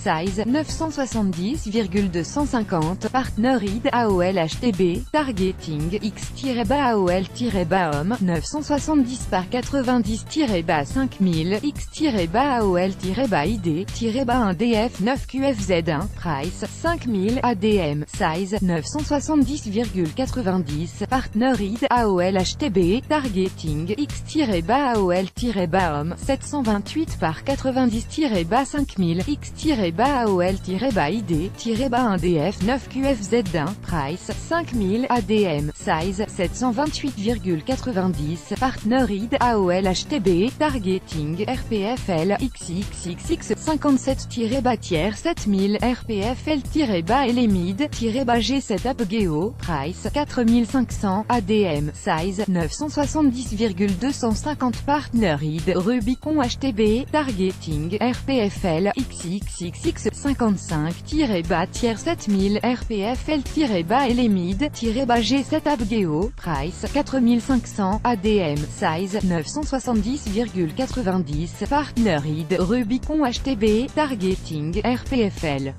size 970,250, partner id AOL HTB, targeting x-AOL-homme 970 par 90-5000 x-AOL-id-1df 9 QFZ1, price 5000 ADM, size 970,90, partner id AOL HTB, targeting x-AOL-homme 728 par 90-5000 x-AOL-id-1df 9 QFZ1, price 5000 ADM, size 728,90, partner id AOL HTB, targeting RPFL XXXX 57-tiers 7000 RPFL-LMID G7 Apgeo, price 4500 ADM, size 970,250, partner id Rubicon HTB, targeting RPFL XXXX 55-tiers 7000 RPFL-LMID G7 Apgeo, price 4500 ADM, size 970,90, partner id Rubicon HTB, targeting RPFL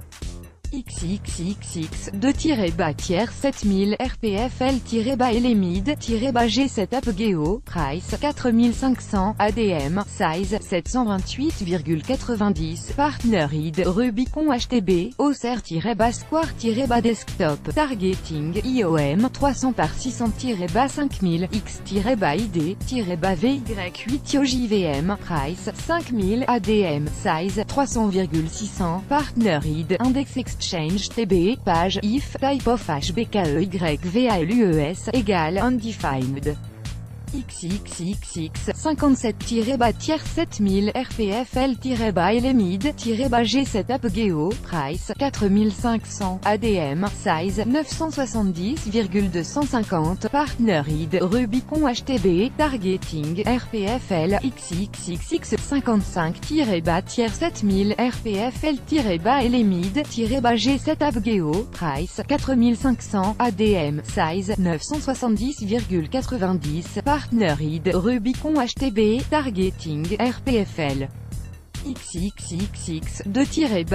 XXXX 2-tiers 7000 RPFL-LMID G7 Apgeo, price 4500 ADM, size 728,90, partner id Rubicon HTB, Auxerre-Square-Desktop, targeting IOM 300 par 600-5000 X-ID-VY8 JVM, price 5000 ADM, size 300,600, partner id Index Exchange TB, page, if, type of HBKEYVALUES, égale undefined. XXXX 57-tiers 7000 RPFL-LMID G7 Apgeo, price 4500 ADM, size 970,250, partner id Rubicon HTB, targeting RPFL XXXX 55-tiers 7000 RPFL-LMID G7 Apgeo, price 4500 ADM, size 970,90, partner id Rubicon HTB, targeting RPFL XXXX 2-tiers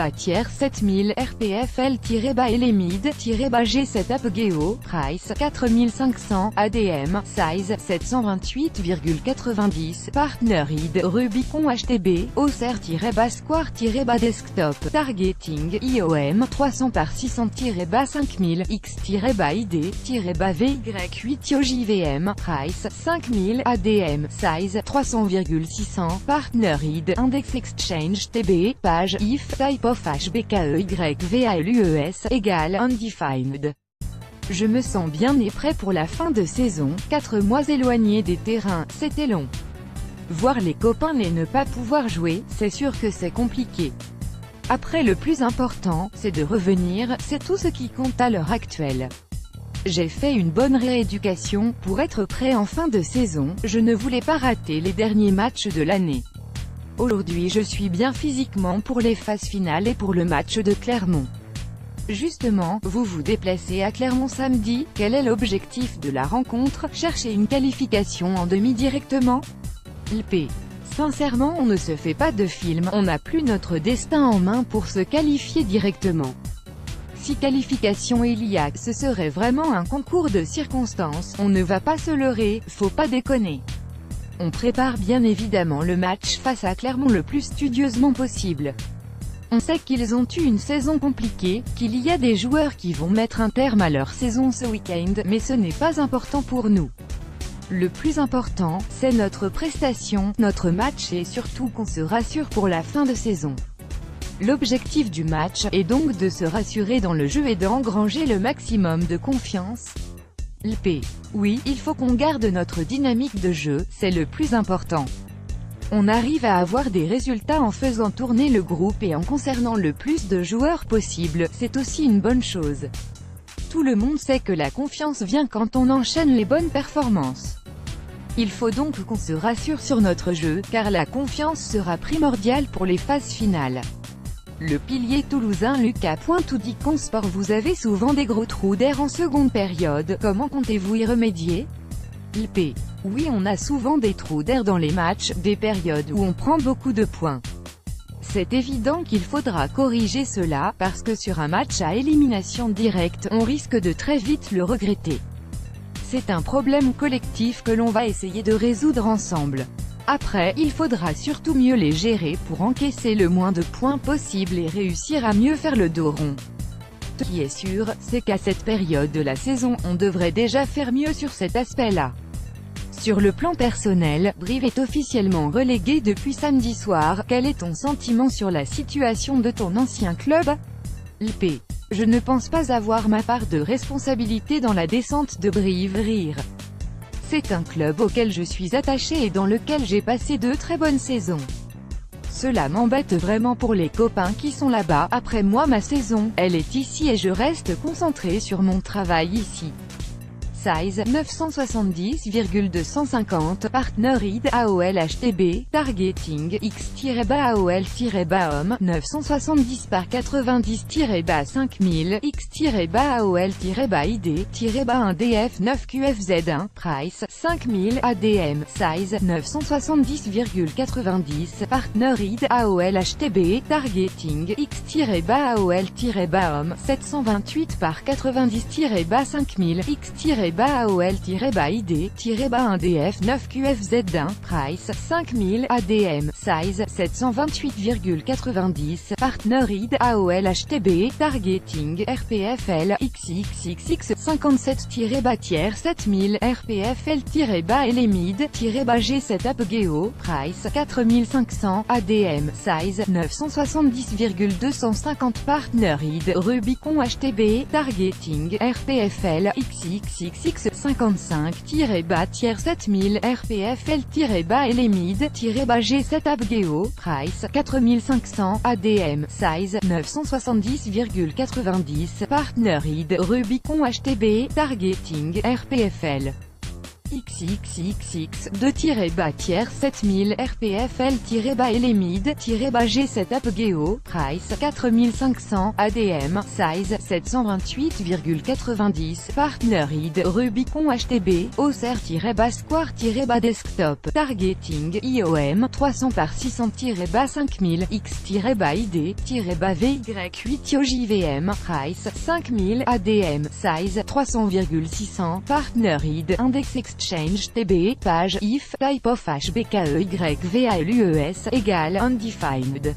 7000 RPFL-LMID G7 Apgeo, price 4500 ADM, size 728,90, partner id Rubicon HTB, Auxerre-Square-Desktop, targeting IOM 300 par 600-5000 X-ID-VY8 JVM, price 5000 ADM, size 300,600, partner id Index Exchange TB, page, if, type of HBKEYVALUES, égale undefined. Je me sens bien et prêt pour la fin de saison, 4 mois éloigné des terrains, c'était long. Voir les copains et ne pas pouvoir jouer, c'est sûr que c'est compliqué. Après, le plus important, c'est de revenir, c'est tout ce qui compte à l'heure actuelle. J'ai fait une bonne rééducation, pour être prêt en fin de saison, je ne voulais pas rater les derniers matchs de l'année. Aujourd'hui je suis bien physiquement pour les phases finales et pour le match de Clermont. Justement, vous vous déplacez à Clermont samedi, quel est l'objectif de la rencontre? Chercher une qualification en demi directement? LP. Sincèrement, on ne se fait pas de film, on n'a plus notre destin en main pour se qualifier directement. Si qualification il y a, ce serait vraiment un concours de circonstances, on ne va pas se leurrer, faut pas déconner. On prépare bien évidemment le match face à Clermont le plus studieusement possible. On sait qu'ils ont eu une saison compliquée, qu'il y a des joueurs qui vont mettre un terme à leur saison ce week-end, mais ce n'est pas important pour nous. Le plus important, c'est notre prestation, notre match et surtout qu'on se rassure pour la fin de saison. L'objectif du match est donc de se rassurer dans le jeu et d'engranger le maximum de confiance. LP. Oui, il faut qu'on garde notre dynamique de jeu, c'est le plus important. On arrive à avoir des résultats en faisant tourner le groupe et en concernant le plus de joueurs possible, c'est aussi une bonne chose. Tout le monde sait que la confiance vient quand on enchaîne les bonnes performances. Il faut donc qu'on se rassure sur notre jeu, car la confiance sera primordiale pour les phases finales. Le pilier toulousain Lucas Pointoudi-Consport. Vous avez souvent des gros trous d'air en seconde période, comment comptez-vous y remédier? LP. Oui, on a souvent des trous d'air dans les matchs, des périodes où on prend beaucoup de points. C'est évident qu'il faudra corriger cela, parce que sur un match à élimination directe, on risque de très vite le regretter. C'est un problème collectif que l'on va essayer de résoudre ensemble. Après, il faudra surtout mieux les gérer pour encaisser le moins de points possible et réussir à mieux faire le dos rond. Ce qui est sûr, c'est qu'à cette période de la saison, on devrait déjà faire mieux sur cet aspect-là. Sur le plan personnel, Brive est officiellement relégué depuis samedi soir. Quel est ton sentiment sur la situation de ton ancien club? LP. Je ne pense pas avoir ma part de responsabilité dans la descente de Brive. Rire. C'est un club auquel je suis attaché et dans lequel j'ai passé de très bonnes saisons. Cela m'embête vraiment pour les copains qui sont là-bas. Après moi, ma saison, elle est ici et je reste concentré sur mon travail ici. Size 970,250 Partner ID AOL HTB Targeting X-AOL-homme 970 par 90-5000 X-AOL-ID-1 DF 9 QFZ1 Price 5000 ADM Size 970,90 Partner ID AOL HTB Targeting X-AOL-homme 728 par 90-5000 X-AOL-ID-1 DF 9 QFZ1 Price 5000 ADM Size 728,90 Partner ID AOL HTB Targeting RPFL XXXX 57-tiers 7000 RPFL-LMID G7 Apogeo Price 4500 ADM Size 970,250 Partner ID Rubicon HTB Targeting RPFL XXXX 55-tiers 7000 RPFL-LMID G7 Apogeo Price 4500 ADM Size 970,90 Partner ID Rubicon HTB Targeting RPFL XXXX 2-tiers 7000 RPFL-LMID G7 Apogeo Price 4500 ADM Size 728,90 Partner ID Rubicon HTB Auxerre-Square-Desktop Targeting IOM 300 par 600-5000 X-ID-VY8 JVM Price 5000 ADM Size 300,600 Partner ID Index Exchange TB, page, if, type of HBKEYVALUES, égale undefined.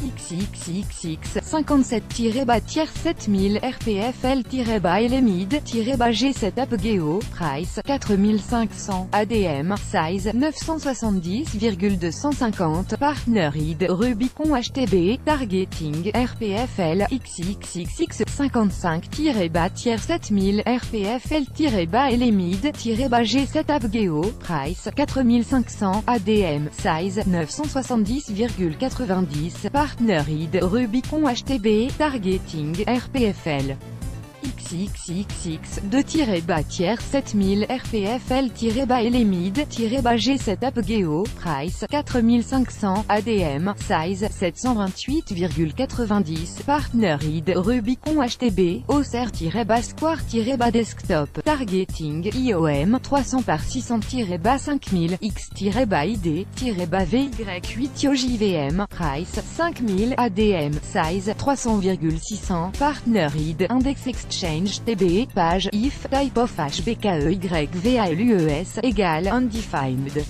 XXXX 57-7000 RPFL-LMID G7 Apogeo Price 4500 ADM Size 970,250 Partner ID Rubicon HTB Targeting RPFL XXXX 55-7000 RPFL-LMID G7 Apogeo Price 4500 ADM Size 970,90 Partner ID Rubicon HTB Targeting RPFL XXXX 2-tiers 7000 RPFL-LMID G7 Apogeo Price 4500 ADM Size 728,90 Partner ID Rubicon HTB Auxerre-Square-Desktop Targeting IOM 300 par 600-5000 X-ID-VY8 JVM Price 5000 ADM Size 300,600 Partner ID Index Exchange TB, page, if, type of HBKEYVALUES, égale undefined.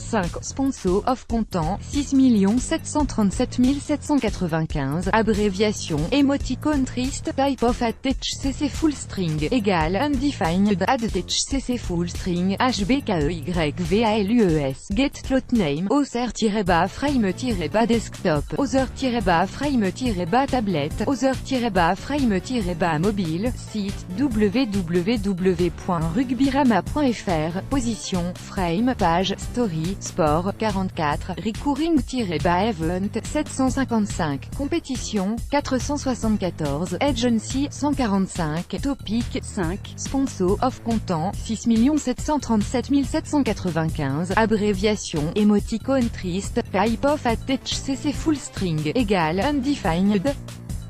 5. Sponsor of content 6 737 795 abréviation émoticône triste type of attach-cc full string égale undefined attach-cc full string HBKEYVALUES get cloth name Auxerre-frame-desktop Other-frame-tablette Other-frame-mobile site www.rugbyrama.fr position frame page story Sport 44, Recurring-Event 755, Compétition 474, Agency 145, Topic 5, Sponsor of Content 6 737 795, abréviation émoticône triste, type of attach-cc full string égale undefined.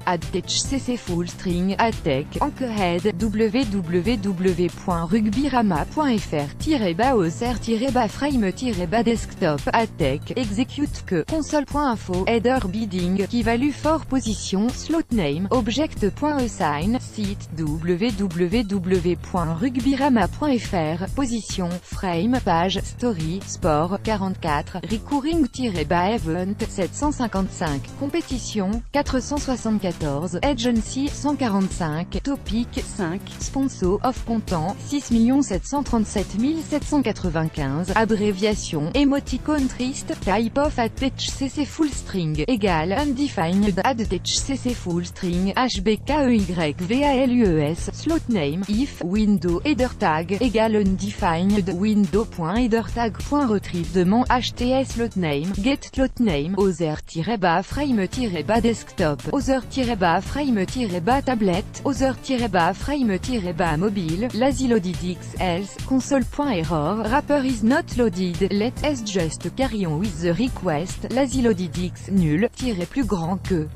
add cc full string attack anchorhead www.rugbyrama.fr-browser-frame-desktop attack execute que console.info header bidding qui value for position slot name object.assign site www.rugbyrama.fr position frame page story sport 44 recurring-event 755 compétition 474 agency 145 topic 5 sponsor of content 6 737 795 abréviation émoticône triste type of attach cc full string égale undefined add cc full string hbkeyvalues slot name if window header tag égale undefined window.header-tag.retrieve demande hts slot name get slot name other-frame-desktop other-frame-tablet other-frame-mobile lazy loaded else console.error wrapper is not loaded let s just carry on with the request lazy loaded x nul plus grand que